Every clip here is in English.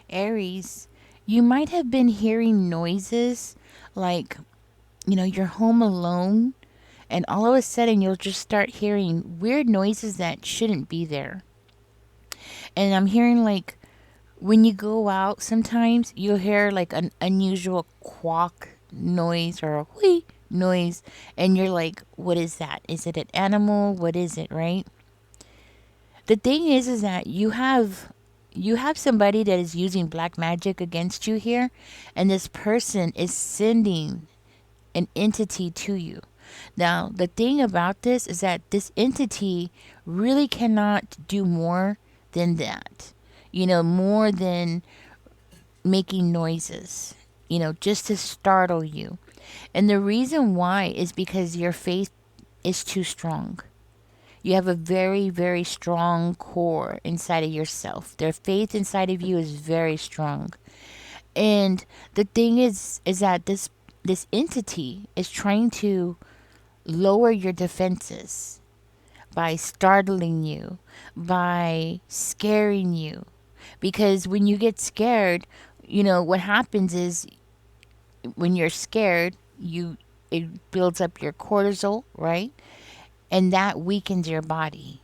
Aries, you might have been hearing noises like, you're home alone, and all of a sudden you'll just start hearing weird noises that shouldn't be there. And I'm hearing like when you go out, sometimes you'll hear like an unusual quack noise or a whee noise, and you're like, what is that? Is it an animal? What is it, right? The thing is that you have somebody that is using black magic against you here, and this person is sending an entity to you. Now, the thing about this is that this entity really cannot do more than that. More than making noises, just to startle you. And the reason why is because your faith is too strong. You have a very, very strong core inside of yourself. Their faith inside of you is very strong. And the thing is that this entity is trying to lower your defenses by startling you, by scaring you. Because when you get scared, what happens is when you're scared, it builds up your cortisol, right? And that weakens your body.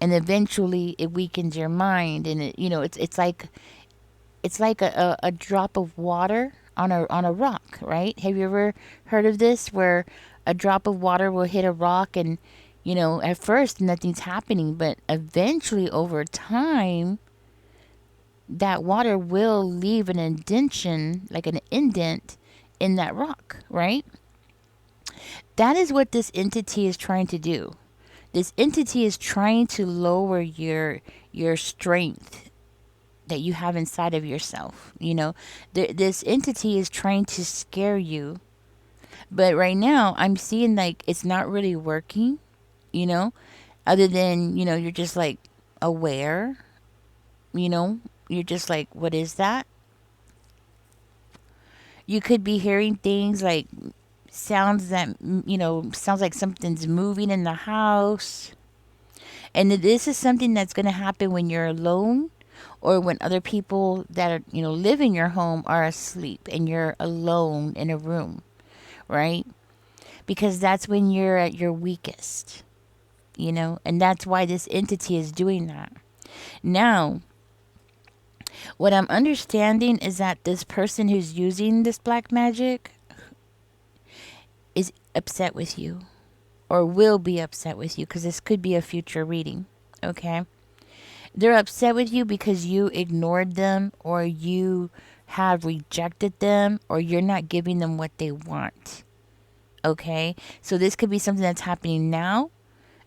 And eventually it weakens your mind, and it's like a drop of water on a rock, right? Have you ever heard of this where a drop of water will hit a rock, and at first nothing's happening, but eventually over time that water will leave an indention, like an indent in that rock, right? That is what this entity is trying to do. This entity is trying to lower your strength that you have inside of yourself. This entity is trying to scare you, but right now I'm seeing like it's not really working. You know, other than you're just like aware. You know, you're just like, what is that? You could be hearing things like sounds that sounds like something's moving in the house. And this is something that's going to happen when you're alone, or when other people that are live in your home are asleep and you're alone in a room, right? Because that's when you're at your weakest. And that's why this entity is doing that. Now, what I'm understanding is that this person who's using this black magic is upset with you, or will be upset with you, because this could be a future reading. Okay? They're upset with you because you ignored them, or you have rejected them, or you're not giving them what they want. Okay? So this could be something that's happening now.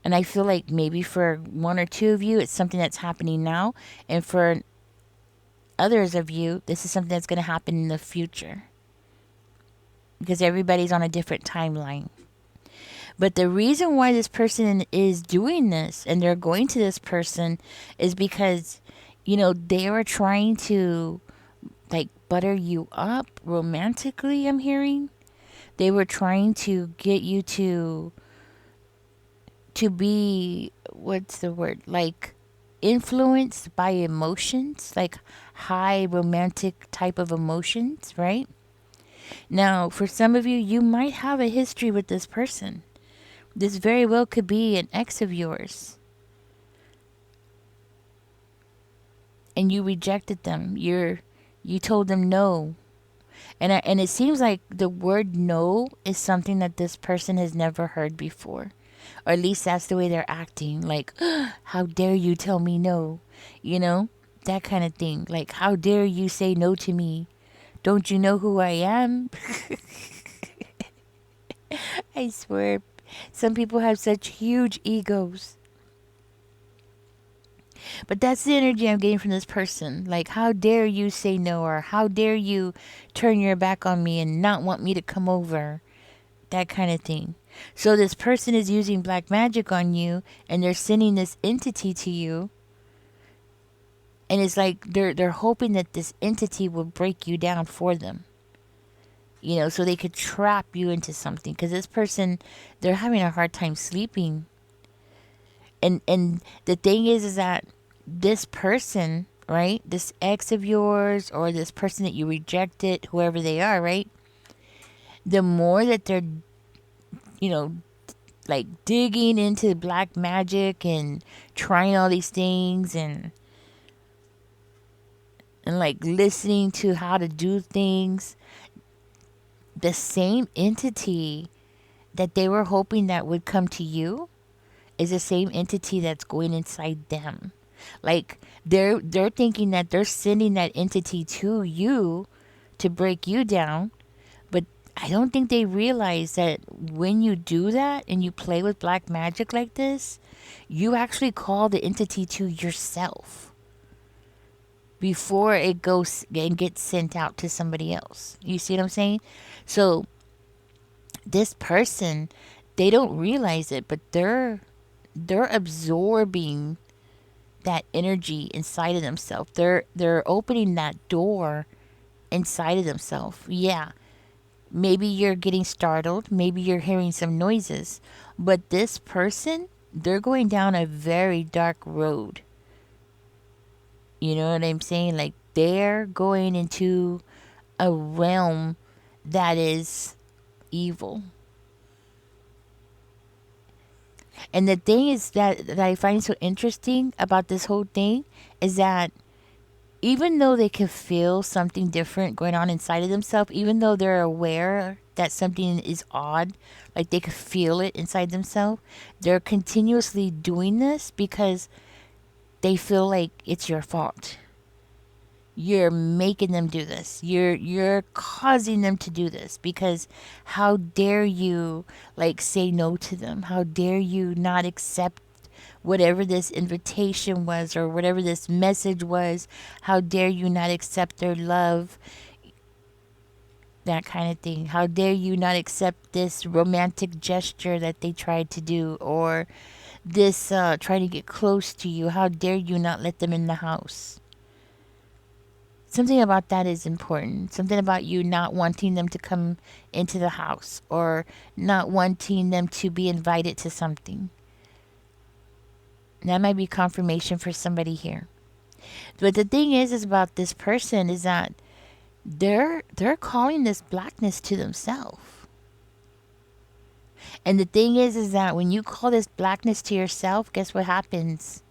And I feel like maybe for one or two of you, it's something that's happening now. And for others of you, this is something that's going to happen in the future. Because everybody's on a different timeline. But the reason why this person is doing this, and they're going to this person, is because, they are trying to like butter you up romantically, I'm hearing. They were trying to get you to be, what's the word? Like influenced by emotions, like high romantic type of emotions, right? Now, for some of you, you might have a history with this person. This very well could be an ex of yours. And you rejected them. You told them no. And it seems like the word no is something that this person has never heard before. Or at least that's the way they're acting. Like, how dare you tell me no? That kind of thing. Like, how dare you say no to me? Don't you know who I am? I swear, some people have such huge egos. But that's the energy I'm getting from this person. Like, how dare you say no? Or how dare you turn your back on me and not want me to come over? That kind of thing. So this person is using black magic on you, and they're sending this entity to you. And it's like they're hoping that this entity will break you down for them. So they could trap you into something. Because this person, they're having a hard time sleeping. And the thing is that this person right? This ex of yours or this person that you rejected, whoever they are, right? The more that they're, you know, like digging into black magic and trying all these things and like listening to how to do things, the same entity that they were hoping that would come to you is the same entity that's going inside them. Like they're thinking that they're sending that entity to you to break you down, but I don't think they realize that when you do that and you play with black magic like this, you actually call the entity to yourself before it goes and gets sent out to somebody else. You see what I'm saying? So this person, they don't realize it, but they're absorbing that energy inside of themselves. They're opening that door inside of themselves. Yeah. Maybe you're getting startled, maybe you're hearing some noises, but this person, they're going down a very dark road. You know what I'm saying? Like they're going into a realm that is evil. And the thing is that I find so interesting about this whole thing is that even though they can feel something different going on inside of themselves, even though they're aware that something is odd, like they could feel it inside themselves, they're continuously doing this because they feel like it's your fault. You're making them do this. You're causing them to do this because how dare you like say no to them? How dare you not accept whatever this invitation was or whatever this message was? How dare you not accept their love? That kind of thing. How dare you not accept this romantic gesture that they tried to do or this trying to get close to you? How dare you not let them in the house? Something about that is important. Something about you not wanting them to come into the house or not wanting them to be invited to something. That might be confirmation for somebody here. But the thing is about this person is that they're calling this blackness to themselves. And the thing is that when you call this blackness to yourself, guess what happens?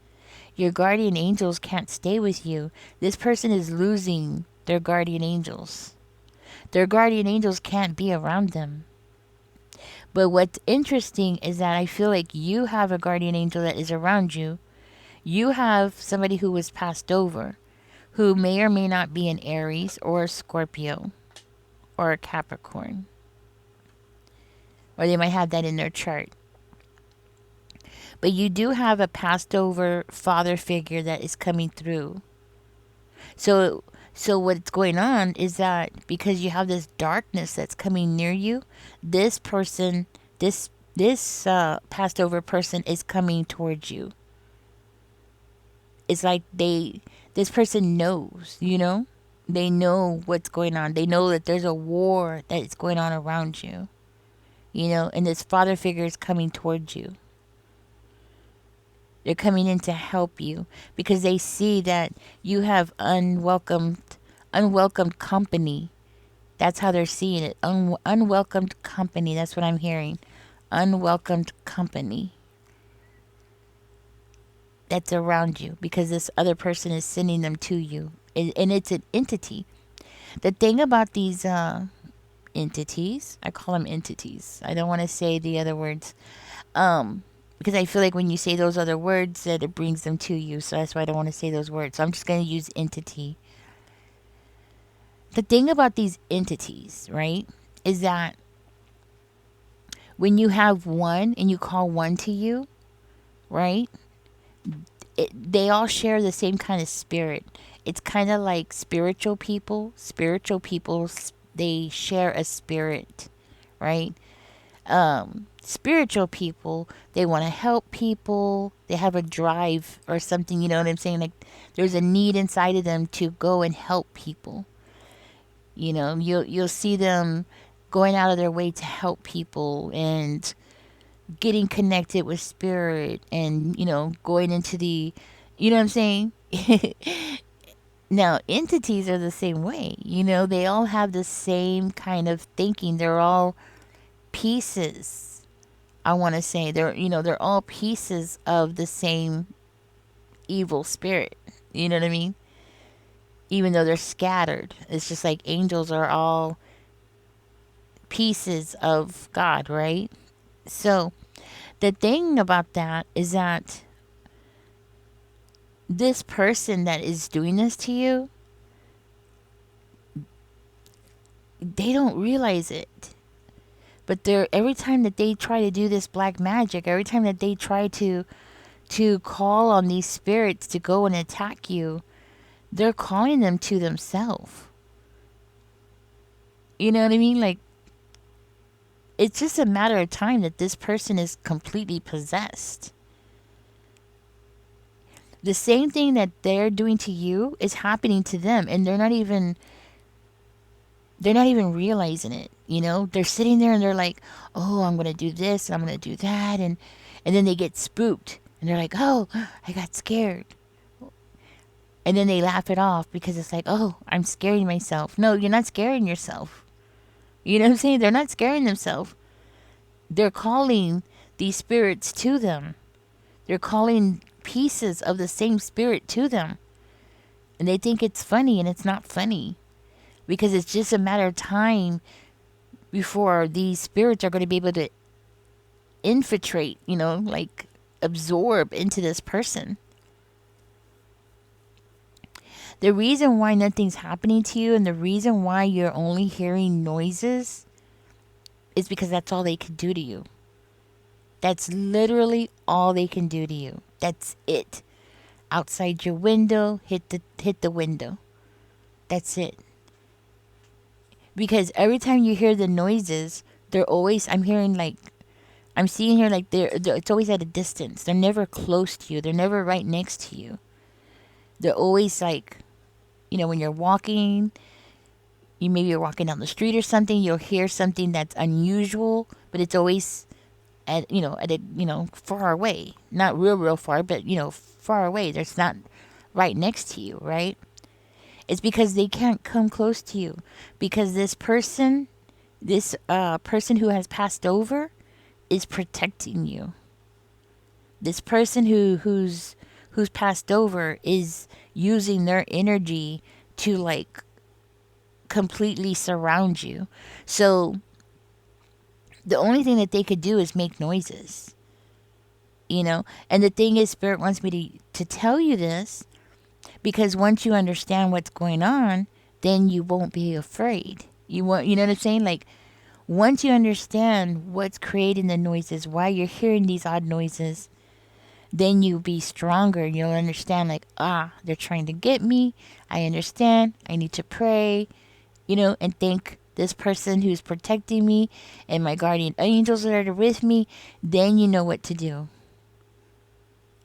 Your guardian angels can't stay with you. This person is losing their guardian angels. Their guardian angels can't be around them. But what's interesting is that I feel like you have a guardian angel that is around you. You have somebody who was passed over, who may or may not be an Aries or a Scorpio or a Capricorn. Or they might have that in their chart. But you do have a passed over father figure that is coming through. So what's going on is that because you have this darkness that's coming near you, this person, this passed over person is coming towards you. It's like this person knows, you know? They know what's going on. They know that there's a war that is going on around you. You know, and this father figure is coming towards you. They're coming in to help you because they see that you have unwelcomed company. That's how they're seeing it. Unwelcomed company. That's what I'm hearing. Unwelcomed company that's around you because this other person is sending them to you. And it's an entity. The thing about these entities, I call them entities. I don't want to say the other words. Because I feel like when you say those other words, that it brings them to you. So that's why I don't want to say those words. So I'm just going to use entity. The thing about these entities, right, is that when you have one and you call one to you, right, they all share the same kind of spirit. It's kind of like spiritual people. Spiritual people, they share a spirit, right? Spiritual people, they want to help people. They have a drive or something, you know what I'm saying? Like there's a need inside of them to go and help people. You know, you'll see them going out of their way to help people and getting connected with spirit and, you know, going into the, you know what I'm saying? Now, entities are the same way. They all have the same kind of thinking. They're all pieces. I want to say they're all pieces of the same evil spirit. You know what I mean? Even though they're scattered, it's just like angels are all pieces of God, right? So, the thing about that is that this person that is doing this to you, they don't realize it. But they're every time that they try to do this black magic, every time that they try to call on these spirits to go and attack you, they're calling them to themselves. You know what I mean? Like, it's just a matter of time that this person is completely possessed. The same thing that they're doing to you is happening to them, and they're not even realizing it. They're sitting there and they're like, "Oh, I'm going to do this and I'm going to do that." And then they get spooked and they're like, "Oh, I got scared." And then they laugh it off because it's like, "Oh, I'm scaring myself." No, you're not scaring yourself. You know what I'm saying? They're not scaring themselves. They're calling these spirits to them. They're calling pieces of the same spirit to them. And they think it's funny, and it's not funny. Because it's just a matter of time before these spirits are going to be able to infiltrate, like absorb into this person. The reason why nothing's happening to you and the reason why you're only hearing noises is because that's all they can do to you. That's literally all they can do to you. That's it. Outside your window, hit the window. That's it. Because every time you hear the noises, I'm seeing here like it's always at a distance. They're never close to you. They're never right next to you. They're always like, when you're walking, you're walking down the street or something, you'll hear something that's unusual, but it's always far away. Not real far, but far away. There's not right next to you, right? It's because they can't come close to you. Because this person who has passed over is protecting you. This person who's passed over is using their energy to like completely surround you. So the only thing that they could do is make noises. And the thing is, Spirit wants me to tell you this because once you understand what's going on, then you won't be afraid. You know what I'm saying? Like, once you understand what's creating the noises, why you're hearing these odd noises, then you'll be stronger. You'll understand, like, they're trying to get me. I understand. I need to pray, and thank this person who's protecting me and my guardian angels that are with me. Then you know what to do.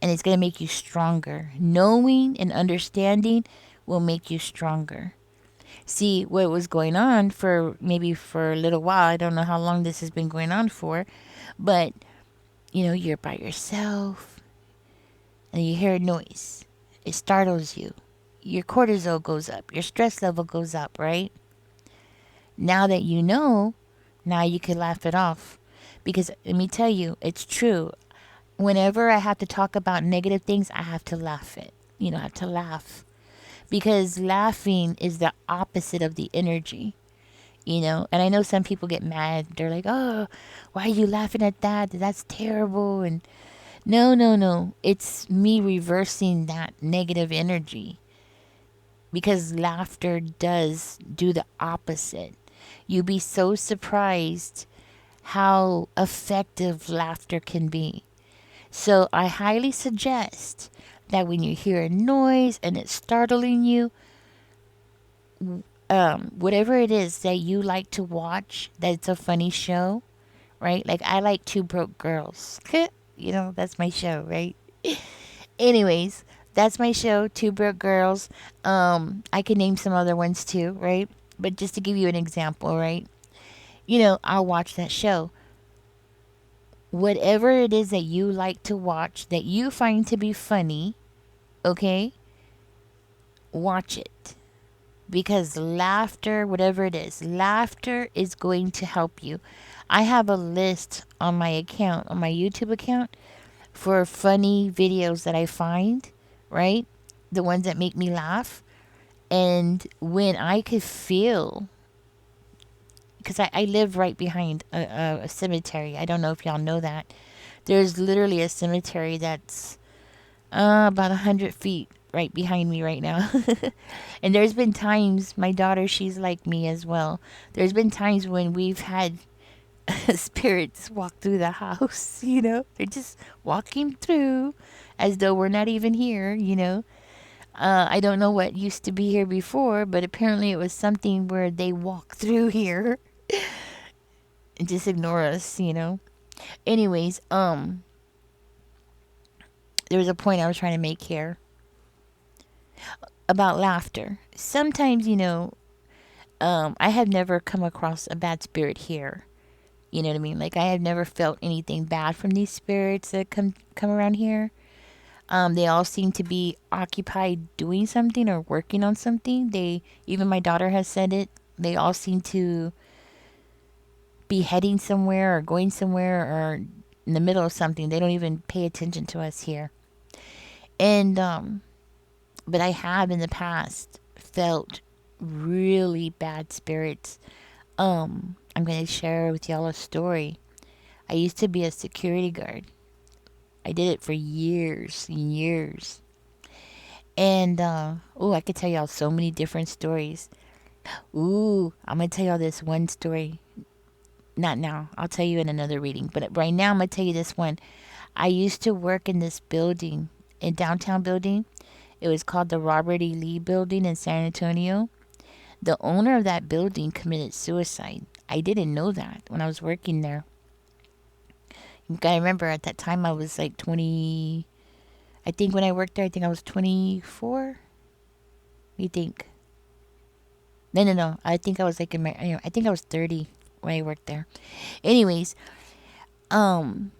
And it's going to make you stronger. Knowing and understanding will make you stronger. See, what was going on for a little while, I don't know how long this has been going on for, but, you're by yourself and you hear a noise. It startles you. Your cortisol goes up. Your stress level goes up, right? Now that you know, now you can laugh it off. Because let me tell you, it's true. Whenever I have to talk about negative things, I have to laugh it. I have to laugh. Because laughing is the opposite of the energy. And I know some people get mad. They're like, "Oh, why are you laughing at that? That's terrible." And no. It's me reversing that negative energy. Because laughter does do the opposite. You'd be so surprised how effective laughter can be. So I highly suggest that when you hear a noise and it's startling you, whatever it is that you like to watch, that's a funny show, right? Like I like Two Broke Girls. That's my show, right? Anyways, that's my show, Two Broke Girls. I can name some other ones too, right? But just to give you an example, right? I'll watch that show. Whatever it is that you like to watch, that you find to be funny, okay? watch it. Because laughter, whatever it is, laughter is going to help you. I have a list on my account, on my YouTube account, for funny videos that I find, right? The ones that make me laugh. And when I could feel, because I live right behind a cemetery. I don't know if y'all know that. There's literally a cemetery that's about 100 feet right behind me right now. And there's been times, my daughter, she's like me as well. There's been times when we've had spirits walk through the house, you know? They're just walking through as though we're not even here, you know? I don't know what used to be here before, but apparently it was something where they walk through here and just ignore us, you know? Anyways, there was a point I was trying to make here about laughter. Sometimes, you know, I have never come across a bad spirit here. You know what I mean? Like I have never felt anything bad from these spirits that come around here. They all seem to be occupied doing something or working on something. They even my daughter has said it. They all seem to be heading somewhere or going somewhere or in the middle of something. They don't even pay attention to us here. And but I have in the past felt really bad spirits. I'm going to share with y'all a story. I used to be a security guard. I did it for years and years. And oh, I could tell y'all so many different stories. Ooh, I'm going to tell y'all this one story. Not now. I'll tell you in another reading. But right now, I'm going to tell you this one. I used to work in this building, in downtown building. It was called the Robert E. Lee Building in San Antonio. The owner of that building committed suicide. I didn't know that when I was working there. You gotta remember at that time I was like 20. I think when I worked there, I think I was 24. What do you think? No, no, no. I think I was like in my. I think I was 30 when I worked there. Anyways, um,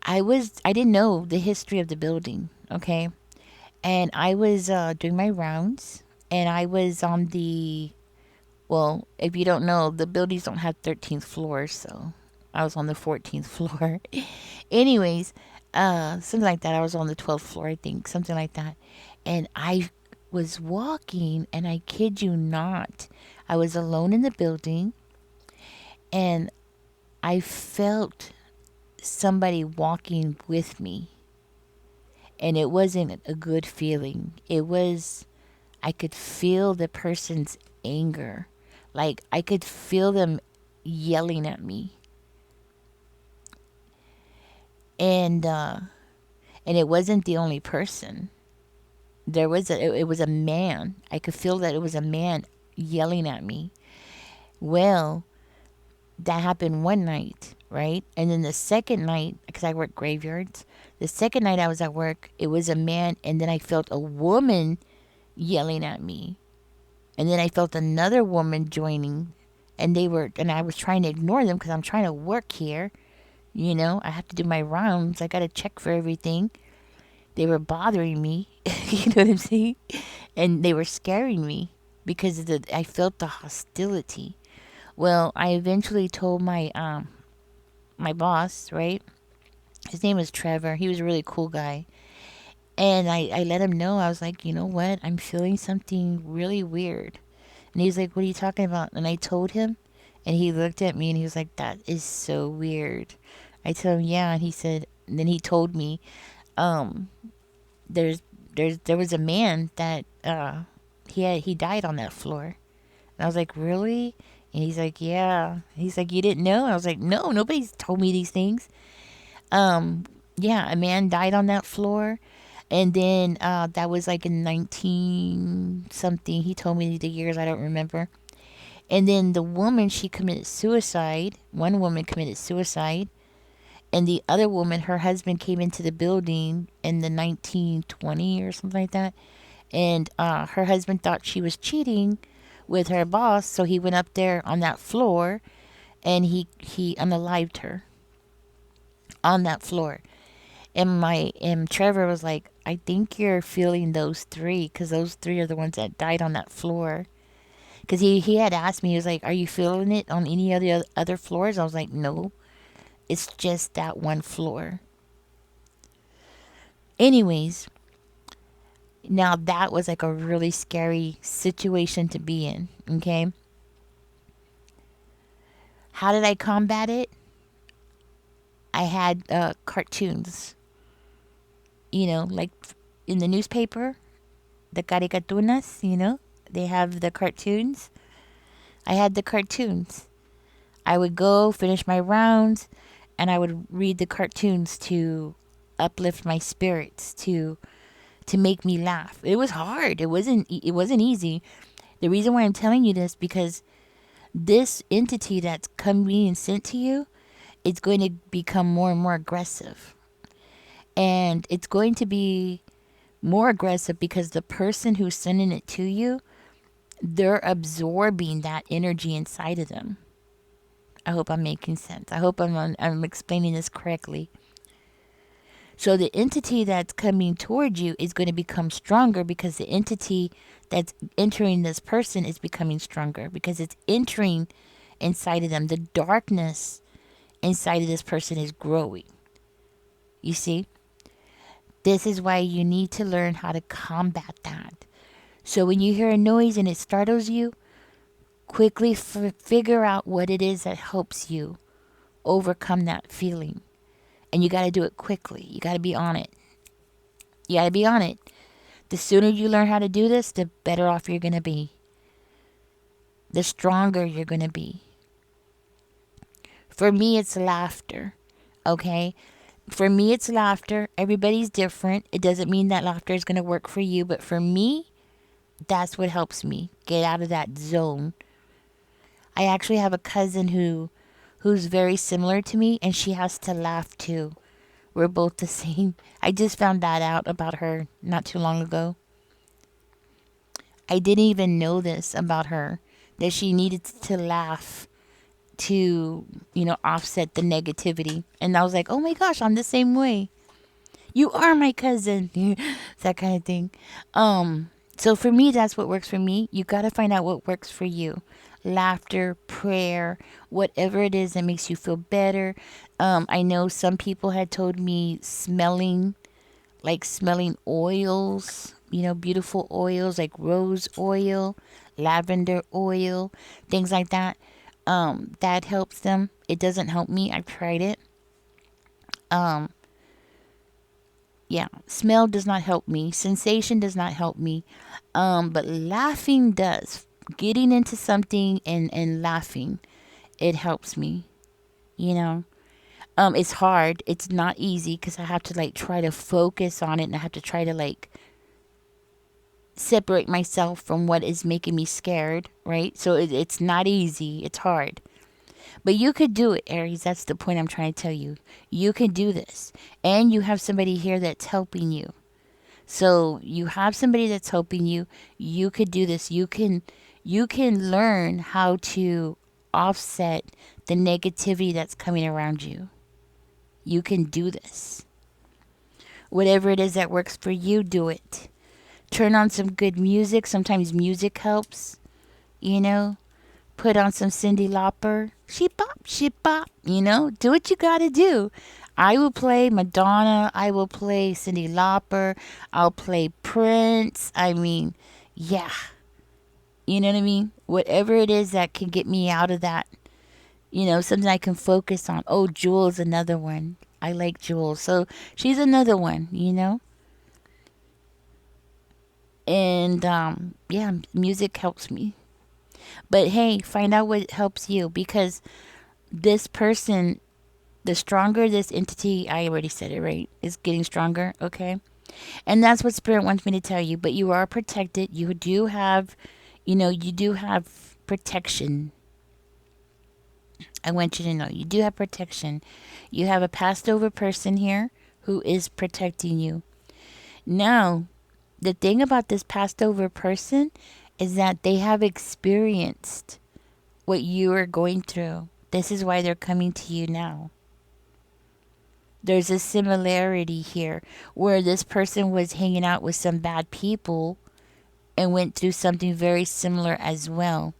I didn't know the history of the building. Okay, and I was doing my rounds, and I was on the. Well, if you don't know, the buildings don't have 13th floors, so I was on the 14th floor. Anyways, something like that. I was on the 12th floor, I think, something like that. And I was walking, and I kid you not, I was alone in the building, and I felt somebody walking with me. And it wasn't a good feeling. I could feel the person's anger. Like, I could feel them yelling at me. And it wasn't the only person. It was a man. I could feel that it was a man yelling at me. Well, that happened one night, right? And then the second night, because I work graveyards, the second night I was at work, it was a man, and then I felt a woman yelling at me. And then I felt another woman joining, and I was trying to ignore them because I'm trying to work here. You know, I have to do my rounds. I got to check for everything. They were bothering me. You know what I'm saying? And they were scaring me because I felt the hostility. Well, I eventually told my boss, right? His name was Trevor. He was a really cool guy. And I let him know. I was like, you know what? I'm feeling something really weird. And he's like, what are you talking about? And I told him. And he looked at me and he was like, that is so weird. I told him, yeah. And he said, and then he told me, um, there's, there was a man that, he died on that floor. And I was like, really? And he's like, yeah. He's like, you didn't know? I was like, no, nobody's told me these things. Um, yeah, a man died on that floor. And then that was like in 19 something. He told me the years, I don't remember. And then the woman, she committed suicide. One woman committed suicide. And the other woman, her husband came into the building in the 1920 or something like that. And her husband thought she was cheating with her boss. So he went up there on that floor and he unalived her on that floor. And Trevor was like, I think you're feeling those three because those three are the ones that died on that floor. Because he had asked me, he was like, "Are you feeling it on any other floors?" I was like, "No, it's just that one floor." Anyways, now that was like a really scary situation to be in. Okay, how did I combat it? I had cartoons, like in the newspaper, the caricaturas, they have the cartoons. I had the cartoons. I would go finish my rounds and I would read the cartoons to uplift my spirits, to make me laugh. It was hard. It wasn't easy. The reason why I'm telling you this because this entity that's coming and sent to you, it's going to become more and more aggressive. And it's going to be more aggressive because the person who's sending it to you, they're absorbing that energy inside of them. I hope I'm making sense. I hope I'm explaining this correctly. So the entity that's coming toward you is going to become stronger because the entity that's entering this person is becoming stronger because it's entering inside of them. The darkness inside of this person is growing. You see? This is why you need to learn how to combat that. So when you hear a noise and it startles you, quickly figure out what it is that helps you overcome that feeling. And you got to do it quickly. You got to be on it. You got to be on it. The sooner you learn how to do this, the better off you're going to be. The stronger you're going to be. For me, it's laughter. Okay? For me, it's laughter. Everybody's different. It doesn't mean that laughter is going to work for you. But for me, that's what helps me get out of that zone. I actually have a cousin who's very similar to me, and she has to laugh too. We're both the same. I just found that out about her not too long ago. I didn't even know this about her, that she needed to laugh to, offset the negativity. And I was like, oh my gosh, I'm the same way. You are my cousin. That kind of thing. So for me, that's what works for me. You got to find out what works for you. Laughter, prayer, whatever it is that makes you feel better. I know some people had told me smelling oils, beautiful oils like rose oil, lavender oil, things like that. That helps them. It doesn't help me. I've tried it. Um, yeah, smell does not help me. Sensation does not help me. But laughing does. Getting into something and laughing, it helps me. You know. It's hard. It's not easy because I have to try to focus on it and I have to try to separate myself from what is making me scared, right? So it's not easy. It's hard. But you could do it, Aries. That's the point I'm trying to tell you. You can do this. And you have somebody here that's helping you. So you have somebody that's helping you. You could do this. You can learn how to offset the negativity that's coming around you. You can do this. Whatever it is that works for you, do it. Turn on some good music. Sometimes music helps, you know. Put on some Cyndi Lauper. She bop, Do what you gotta do. I will play Madonna. I will play Cyndi Lauper. I'll play Prince. I mean, yeah. You know what I mean? Whatever it is that can get me out of that, something I can focus on. Oh, Jewel's another one. I like Jewel. So she's another one. And yeah, music helps me. But hey, find out what helps you because this person, the stronger this entity, I already said it right, is getting stronger, okay? And that's what Spirit wants me to tell you. But you are protected. You do have protection. I want you to know you do have protection. You have a passed over person here who is protecting you. Now, the thing about this passed over person is that they have experienced what you are going through. This is why they're coming to you now. there's a similarity here where this person was hanging out with some bad people and went through something very similar as well.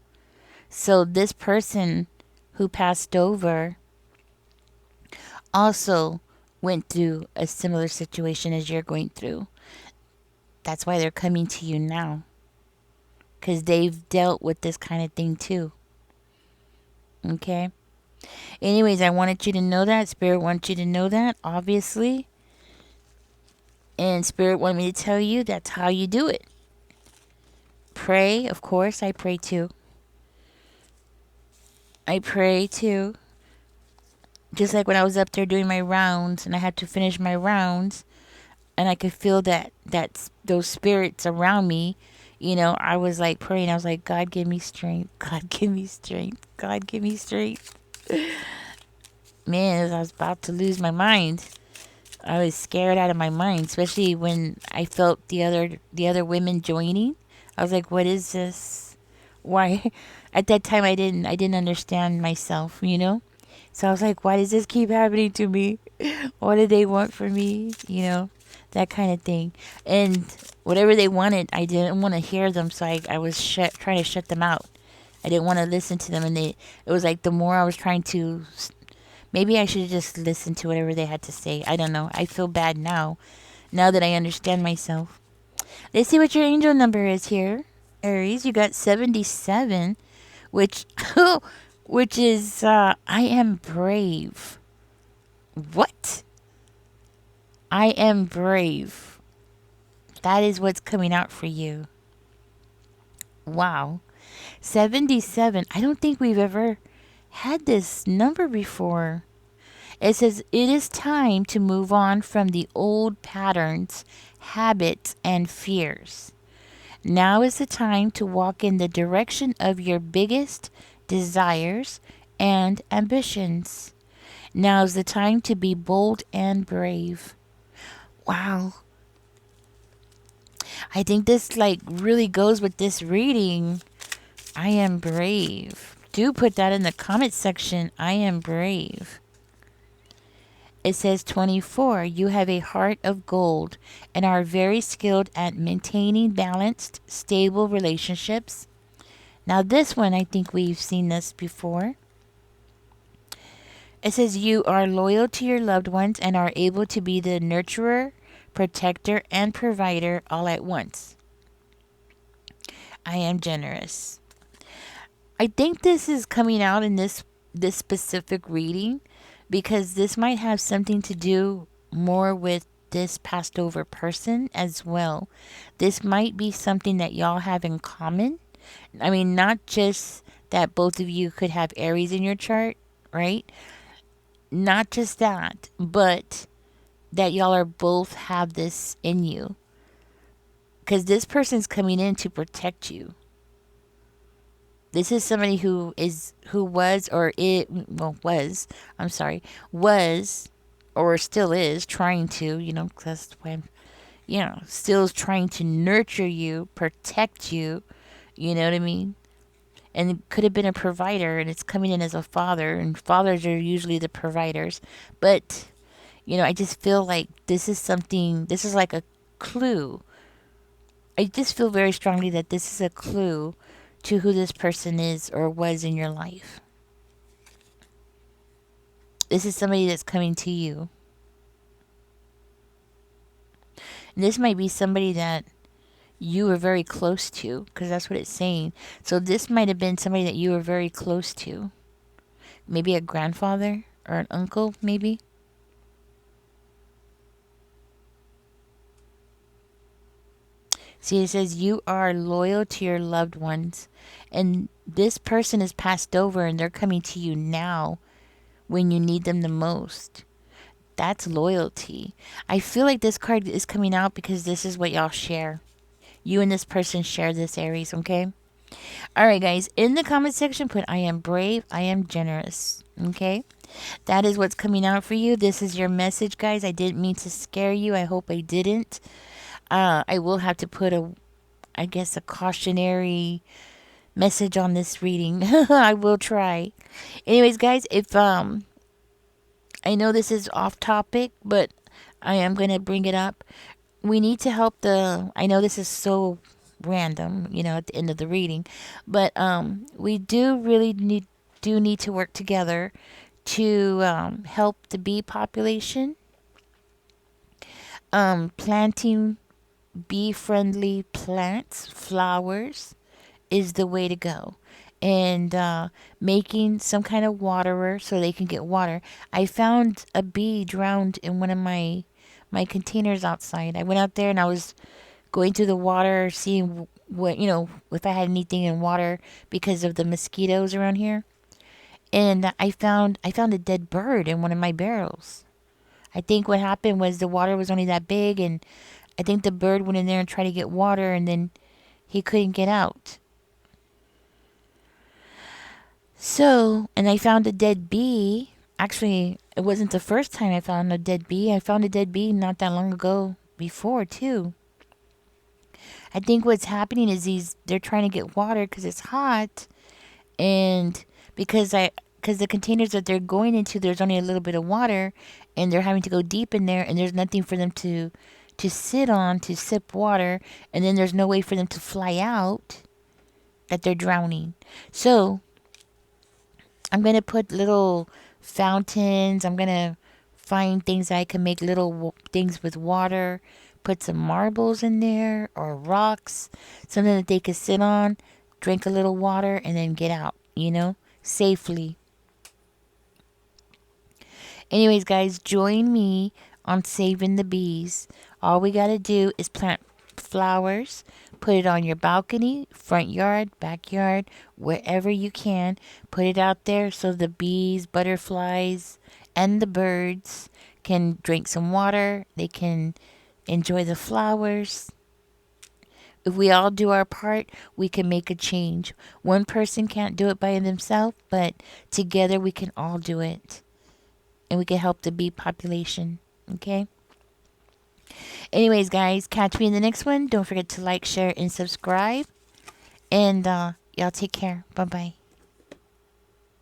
So this person who passed over also went through a similar situation as you're going through. That's why they're coming to you now, because they've dealt with this kind of thing too. Okay? Anyways, I wanted you to know that. Spirit wants you to know that, obviously. And Spirit wanted me to tell you that's how you do it. Pray, of course, I pray too. I pray too. Just like when I was up there doing my rounds and I had to finish my rounds and I could feel that those spirits around me, I was like praying. I was like, God, give me strength. God, give me strength. God, give me strength. Man, I was about to lose my mind. I was scared out of my mind, especially when I felt the other women joining. I was like, what is this? Why? At that time I didn't understand myself. So I was like, why does this keep happening to me? What do they want from me? That kind of thing. And whatever they wanted, I didn't want to hear them, so I was trying to shut them out. I didn't want to listen to them, and it was like the more I was trying to, maybe I should have just listened to whatever they had to say. I don't know. I feel bad now that I understand myself. Let's see what your angel number is here, Aries. You got 77, which which is I am brave. What? I am brave. That is what's coming out for you. Wow. 77. I don't think we've ever had this number before. It says it is time to move on from the old patterns, habits, and fears. Now is the time to walk in the direction of your biggest desires and ambitions. Now is the time to be bold and brave. Wow. I think this like really goes with this reading. I am brave. Do put that in the comment section. I am brave. It says 24. You have a heart of gold and are very skilled at maintaining balanced, stable relationships. Now this one, I think we've seen this before. It says you are loyal to your loved ones and are able to be the nurturer, protector, and provider all at once. I am generous. I think this is coming out in this specific reading because this might have something to do more with this passed over person as well. This might be something that y'all have in common. I mean, not just that both of you could have Aries in your chart, right? Not just that, but that y'all are both have this in you. Because this person's coming in to protect you. This is somebody who was or it well was I'm sorry was or still is trying to that's why I'm still is trying to nurture you, protect you. You know what I mean? And it could have been a provider, and it's coming in as a father, and fathers are usually the providers. But I just feel like this is something. This is like a clue. I just feel very strongly that this is a clue to who this person is or was in your life. This is somebody that's coming to you. And this might be somebody that you were very close to, because that's what it's saying. So this might have been somebody that you were very close to. Maybe a grandfather or an uncle, maybe. See, it says you are loyal to your loved ones. And this person is passed over and they're coming to you now when you need them the most. That's loyalty. I feel like this card is coming out because this is what y'all share. You and this person share this, Aries, okay? All right, guys. In the comment section, put I am brave, I am generous, okay? That is what's coming out for you. This is your message, guys. I didn't mean to scare you. I hope I didn't. I will have to put a cautionary message on this reading. I will try. Anyways, guys, if I know this is off topic, but I am going to bring it up. We need to help the, I know this is so random, at the end of the reading, but we do need to work together to help the bee population. Planting bee friendly plants, flowers, is the way to go. And making some kind of waterer so they can get water. I found a bee drowned in one of my containers outside. I went out there and I was going through the water, seeing what if I had anything in water because of the mosquitoes around here. And I found a dead bird in one of my barrels. I think what happened was the water was only that big, and I think the bird went in there and tried to get water, and then he couldn't get out. So, and I found a dead bee. Actually, it wasn't the first time I found a dead bee. I found a dead bee not that long ago before, too. I think what's happening is they're trying to get water because it's hot, and because the containers that they're going into, there's only a little bit of water, and they're having to go deep in there, and there's nothing for them to sit on to sip water, and then there's no way for them to fly out, that they're drowning. So I'm gonna put little fountains. I'm gonna find things I can make little things with water. Put some marbles in there or rocks, something that they could sit on, drink a little water, and then get out. Safely. Anyways, guys, join me on saving the bees. All we gotta do is plant flowers, put it on your balcony, front yard, backyard, wherever you can. Put it out there so the bees, butterflies, and the birds can drink some water. They can enjoy the flowers. If we all do our part, we can make a change. One person can't do it by themselves, but together we can all do it. And we can help the bee population. Okay? Anyways, guys, catch me in the next one. Don't forget to like, share, and subscribe. And y'all take care. Bye bye.